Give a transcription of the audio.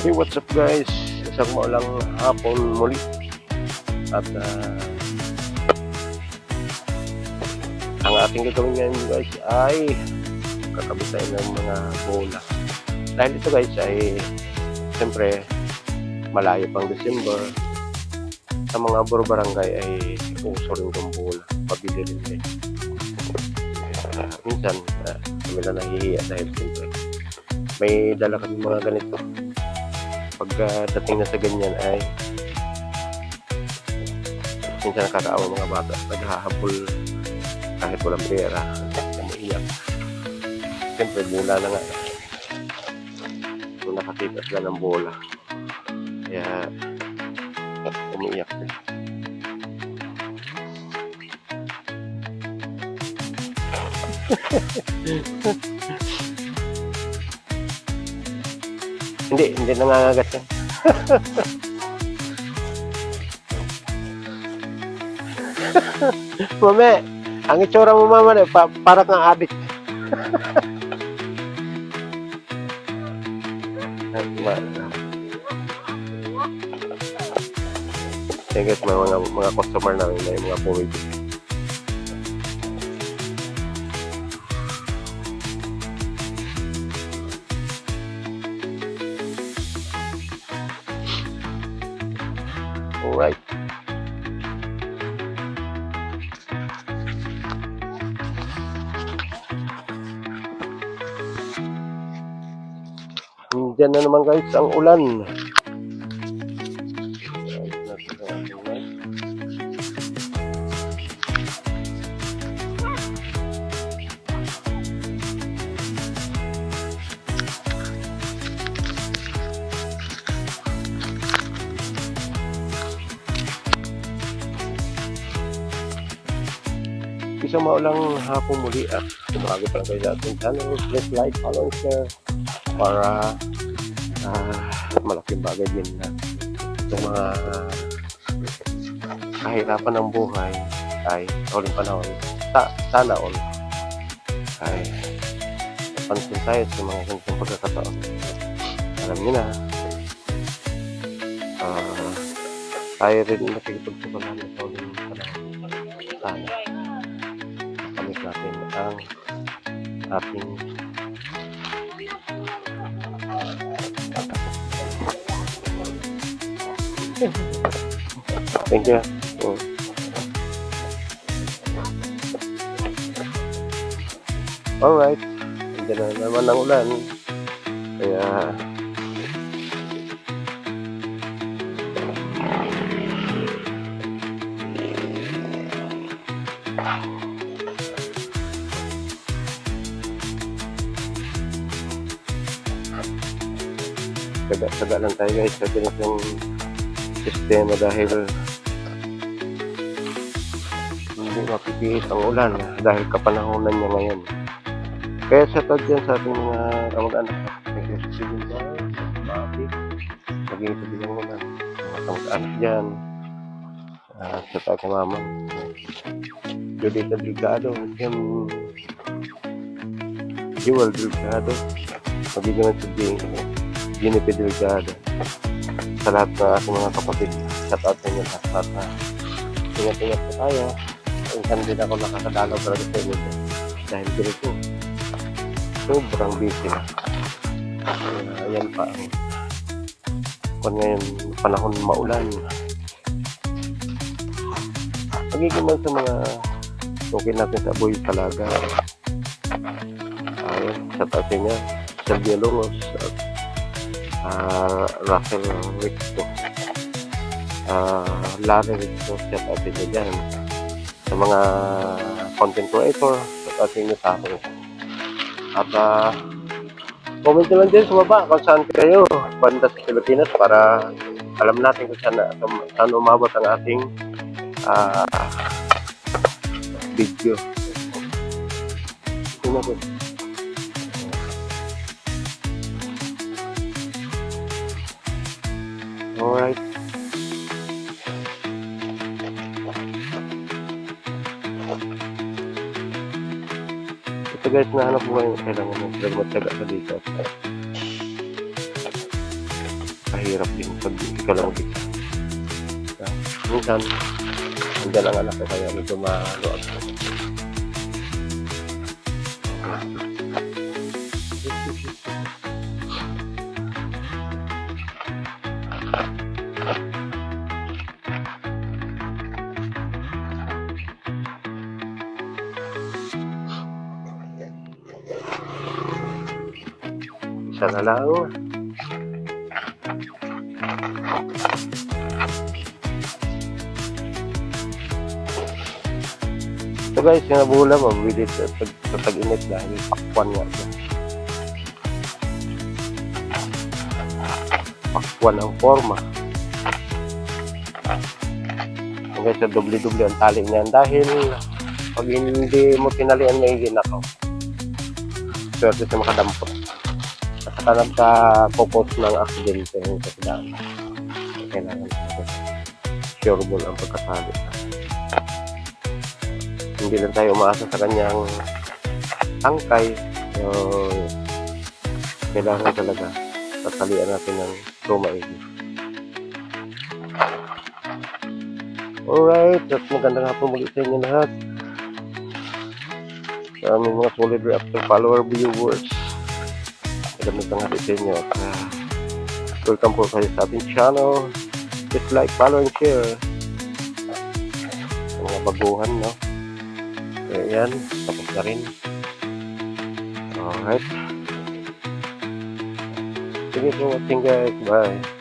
Hey, what's up guys? Isang maulang hapon muli. At ang ating gagawin ngayon guys ay kakabit tayo ng mga bola. Dahil ito guys ay siyempre malayo pang December. Sa mga barangay ay uso rin ng bola. Pabili rin guys. Minsan kami na nahihiya dahil siyempre may dala kami mga ganito. Pagdating na sa ganyan ay minsan nakakaawa mga bata, naghahabol kahit walang pera, umiiyak. Siyempre bola na nga, kung nakakita sila ng bola kaya umiiyak sila. Hindi nangangagat yan. Mame, ang itsura mo mama para kang adik. Yan guys, mga customer namin na yung mga pumibig. Alright. Diyan na naman guys ang ulan. Isang maulang hapon muli at umaga pa lang kayo sa ating channel. Please like, follow, and share para malaking bagay din na itong mga kahirapan ng buhay ay sa huling panahon sana all ay napansin tayo sa mga ganitong pagkakataon. Alam nyo na tayo rin nakikipagsukalan sa huling panahon. Sana kamit natin ang ating thank you. Alright, hindi na naman ang ulan kaya saga lang tayo guys sa ganitong sistema dahil hindi mapipihit ang ulan dahil kapanahonan niya ngayon. Kaya sa tawag dyan sa ating mga kamag-anak nag-resisibin ba bakit maging sabihin mo na mga kamag-anak dyan sa tawag kay mamang Judita Delgado yung Jewel Delgado magiging sabihin Jennifer Delgado sa lahat ng aking mga kapatid. Shout out sa inyo lahat na ingat-ingat po tayo. Minsan din ako nakakadalaw talaga sa inyo dahil ganito sobrang busy na. Ayan pa kung ngayon panahon maulan magiging man sa mga okay natin sa Boy Talaga. Ayun, shout out sa inyo Sylvia Longos Russell Rico Larry Rico, shout out nyo dyan sa mga content creator, shout out nyo sa akin at comment nyo lang dyan sa baba kung saan kayo banda sa Pilipinas para alam natin kung saan umabot ang ating video. Tingnan ko. Alright. Ito guys, nahanap ko ngayon kailangan mo magtyaga sa dito. mahirap din pag ikaw lang mag-isa. Minsan, andyan ang anak ko kaya medyo maluwag. Isa na lang. So guys, yung nabula, mabilis sa tag-init dahil pakwan nga siya. Pakwan ang forma. So guys, doble-doble ang tali niyan dahil pag hindi mo tinalian may ginakaw. Swerte sa makadampot. At saka nagka-focus ng aksidente yung kasidaan. Kailangan sureball ang pagkasali. Hindi lang tayo umaasa sa kanyang tangkay. So, kailangan talaga tatalian natin ng tumaigi. Alright, at magandang hapon muli sa inyo lahat. Sa aming mga solid reactor follower viewers. Magandang hapon sa inyo. At welcome po kayo sa ating channel. Just like, follow, and share. Sa mga baguhan, no? Ayan, tapos na rin. Alright. Thank you for watching guys. Bye.